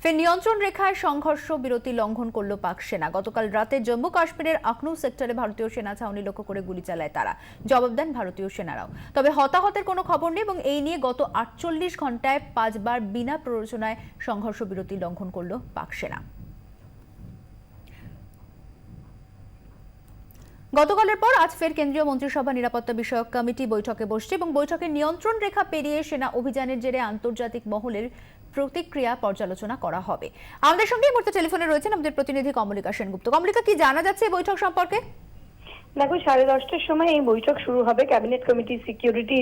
ফের নিয়ন্ত্রণ রেখায় সংঘর্ষ বিরতি লঙ্ঘন করল পাক সেনা। গতকাল রাতে জম্মু কাশ্মীরের আখনূর সেক্টরে ভারতীয় সেনা ছাউনি লক্ষ্য করে গুলি চালায় তারা। জবাব দেন ভারতীয় সেনারাও। তবে হতাহতের কোনো খবর নেই এবং এই নিয়ে গত 48 ঘন্টায় 5 বার বিনা প্ররোচনায় সংঘর্ষ বিরতি লঙ্ঘন করল পাক সেনা। গতকালের পর আজ ফের কেন্দ্রীয় মন্ত্রিসভা নিরাপত্তা বিষয়ক কমিটি বৈঠকে বসছে এবং বৈঠকে নিয়ন্ত্রণ রেখা পেরিয়ে সেনা অভিযানের জেরে আন্তর্জাতিক মহলের প্রতিক্রিয়া পর্যালোচনা করা হবে। আমাদের সঙ্গে এই মুহূর্তে টেলিফোনে রয়েছেন আমাদের প্রতিনিধি কমলিকা সেনগুপ্ত। কমলিকা, কি জানা যাচ্ছে এই বৈঠক সম্পর্কে? দেখো, 10:30টার সময় এই বৈঠক শুরু হবে। ক্যাবিনেট কমিটি সিকিউরিটি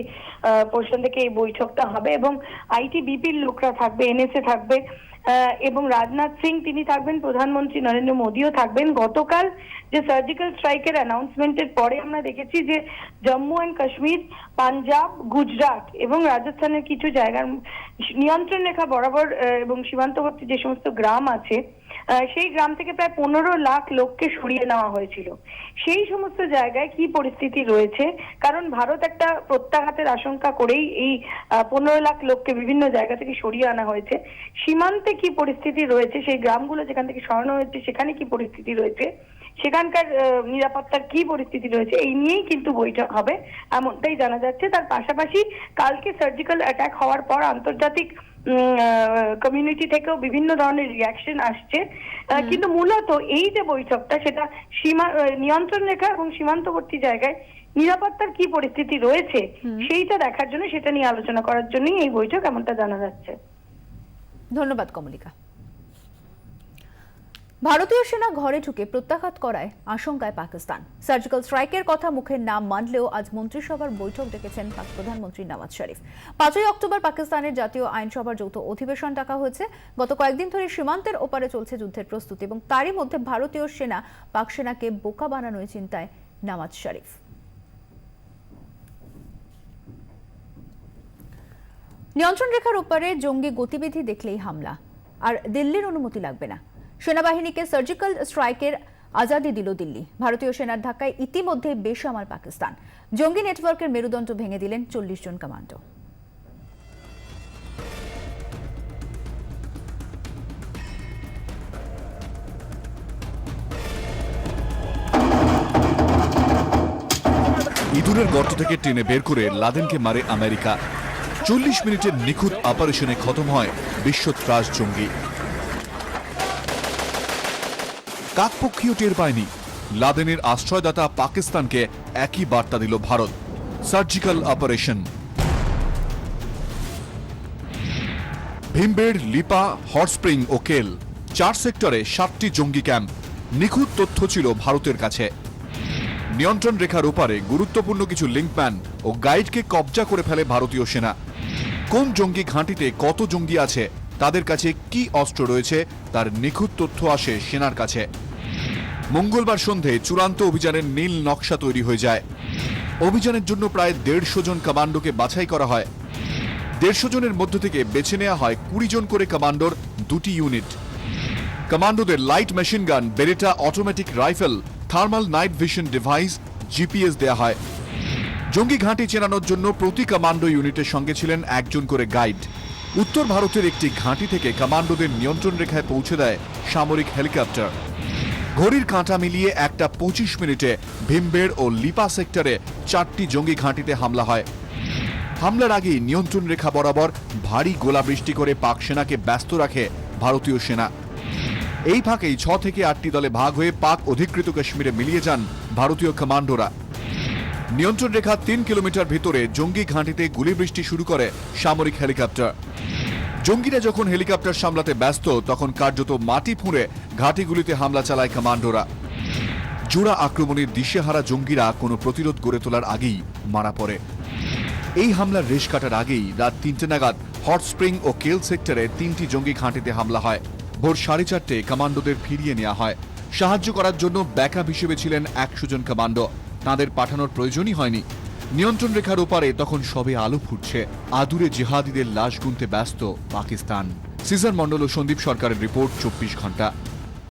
পোর্শন থেকে এই বৈঠকটা হবে এবং আইটিবিপির লোকরা থাকবে, এনএসএ থাকবে এবং রাজনাথ সিং তিনি থাকবেন, প্রধানমন্ত্রী নরেন্দ্র মোদীও থাকবেন। গতকাল যে সার্জিক্যাল স্ট্রাইকের অ্যানাউন্সমেন্টের পরে আমরা দেখেছি যে জম্মু অ্যান্ড কাশ্মীর, পাঞ্জাব, গুজরাট এবং রাজস্থানের কিছু জায়গার নিয়ন্ত্রণ রেখা বরাবর এবং সীমান্তবর্তী যে সমস্ত গ্রাম আছে সেই গ্রাম থেকে প্রায় 15 লাখ লোককে সরিয়ে নেওয়া হয়েছিল। সেই সমস্ত জায়গায় কি পরিস্থিতি রয়েছে, কারণ ভারত একটা প্রত্যাঘাতের আশঙ্কা করেই এই 15 লাখ লোককে বিভিন্ন জায়গা থেকে সরিয়ে আনা হয়েছে। সীমান্তে কি পরিস্থিতি রয়েছে, সেই গ্রামগুলো যেখান থেকে সরানো হয়েছে সেখানে কি পরিস্থিতি রয়েছে, সেখানকার নিরাপত্তার কি পরিস্থিতি রয়েছে, এই নিয়েই কিন্তু বৈঠক হবে এমনটাই জানা যাচ্ছে। তার পাশাপাশি কালকে সার্জিক্যাল অ্যাটাক হওয়ার পর আন্তর্জাতিক কমিউনিটি থেকেও বিভিন্ন ধরনের রিয়াকশন আসছে, কিন্তু মূলত এই যে বৈঠকটা সেটা নিয়ন্ত্রণ রেখা এবং সীমান্তবর্তী জায়গায় নিরাপত্তার কি পরিস্থিতি রয়েছে সেইটা দেখার জন্য, সেটা নিয়ে আলোচনা করার জন্যই এই বৈঠক এমনটা জানা যাচ্ছে। ধন্যবাদ কমলিকা। ভারতীয় সেনা ঘরে ঢুকে প্রত্যাঘাত করায় আশঙ্কায় পাকিস্তান। সার্জিক্যাল স্ট্রাইকের কথা মুখে না মানলেও আজ মন্ত্রিসভার বৈঠক ডেকেছেন পাক প্রধানমন্ত্রী নওয়াজ শরীফ। 5ই অক্টোবর পাকিস্তানের জাতীয় আইনসভার যৌথ অধিবেশন ডাকা হয়েছে। গত কয়েকদিন ধরে সীমান্তের ওপারে চলছে যুদ্ধের প্রস্তুতি এবং তারই মধ্যে ভারতীয় সেনা পাক সেনাকে বোকা বানানোর চিন্তায় নওয়াজ শরীফ। নিয়ন্ত্রণ রেখার ওপারে জঙ্গি গতিবিধি দেখলেই হামলা, আর দিল্লির অনুমতি লাগবে না। সেনাবাহিনীকে সার্জিক্যাল স্ট্রাইকের আজাদি দিল দিল্লি। ভারতীয় সেনার ধাক্কায় ইতিমধ্যে বেসামাল পাকিস্তান। জঙ্গি নেটওয়ার্কের মেরুদণ্ড ভেঙে দিলেন 40 জন কমান্ডো। ইঁদুরের গর্ত থেকে টেনে বের করে লাদেনকে মারে আমেরিকা। 40 মিনিটের নিখুঁত অপারেশনে খতম হয় বিশ্বত্রাস জঙ্গি। কাকপক্ষীয় টের পায়নি। লাদেনের আশ্রয়দাতা পাকিস্তানকে একই বার্তা দিল ভারত, সার্জিক্যাল অপারেশন। ভীমবেড়, লিপা, হটস্প্রিং ও কেল 4 সেক্টরে 7টি জঙ্গি ক্যাম্প। নিখুঁত তথ্য ছিল ভারতের কাছে। নিয়ন্ত্রণ রেখার ওপারে গুরুত্বপূর্ণ কিছু লিঙ্কম্যান ও গাইডকে কবজা করে ফেলে ভারতীয় সেনা। কোন জঙ্গি ঘাঁটিতে কত জঙ্গি আছে, তাদের কাছে কি অস্ত্র রয়েছে, তার নিখুঁত তথ্য আসে সেনার কাছে। মঙ্গলবার সন্ধে চূড়ান্ত অভিযানের নীল নকশা তৈরি হয়ে যায়। অভিযানের জন্য প্রায় 150 জন কমান্ডোকে বাছাই করা হয়। 150 জনের মধ্য থেকে বেছে নেওয়া হয় 20 জন করে কমান্ডোর 2টি unit. কমান্ডোদের light machine gun, Beretta automatic rifle, thermal night vision device, GPS দেয়া হয়। জঙ্গি ঘাঁটি চেনানোর জন্য প্রতি কমান্ডো ইউনিটের সঙ্গে ছিলেন 1 জন করে গাইড। উত্তর ভারতের একটি ঘাঁটি থেকে কমান্ডোদের নিয়ন্ত্রণ রেখায় পৌঁছে দেয় সামরিক হেলিকপ্টার। ঘড়ির কাঁটা মিলিয়ে 1টা 25 মিনিটে ভীমবেড় ও লিপা সেক্টরে 4টি জঙ্গি ঘাঁটিতে হামলা হয়। হামলার আগেই নিয়ন্ত্রণ রেখা বরাবর ভারী গোলাবৃষ্টি করে পাক সেনাকে ব্যস্ত রাখে ভারতীয় সেনা। এই ফাঁকেই 6 থেকে 8টি দলে ভাগ হয়ে পাক অধিকৃত কাশ্মীরে মিলিয়ে যান ভারতীয় কমান্ডোরা। নিয়ন্ত্রণ রেখা 3 কিলোমিটার ভিতরে জঙ্গি ঘাঁটিতে গুলিবৃষ্টি শুরু করে সামরিক হেলিকপ্টার। জঙ্গিরা যখন হেলিকপ্টার সামলাতে ব্যস্ত, তখন কার্যত মাটি ফুঁড়ে ঘাঁটিগুলিতে হামলা চালায় কমান্ডোরা। জোড়া আক্রমণের দিশেহারা জঙ্গিরা কোনো প্রতিরোধ গড়ে তোলার আগেই মারা পড়ে। এই হামলার রেশ কাটার আগেই রাত 3টে নাগাদ হটস্প্রিং ও কেল সেক্টরে 3টি জঙ্গি ঘাঁটিতে হামলা হয়। ভোর 4:30 কমান্ডোদের ফিরিয়ে নেওয়া হয়। সাহায্য করার জন্য ব্যাকআপ হিসেবে ছিলেন 100 জন কমান্ডো। তাদের পাঠানোর প্রয়োজনই হয়নি। নিয়ন্ত্রণ রেখার ওপারে তখন সবে আলো ফুটছে। আদুরে জিহাদিদের লাশ গুনতে ব্যস্ত পাকিস্তান। সিজার মন্ডল ও সন্দীপ সরকারের রিপোর্ট, 24 ঘন্টা।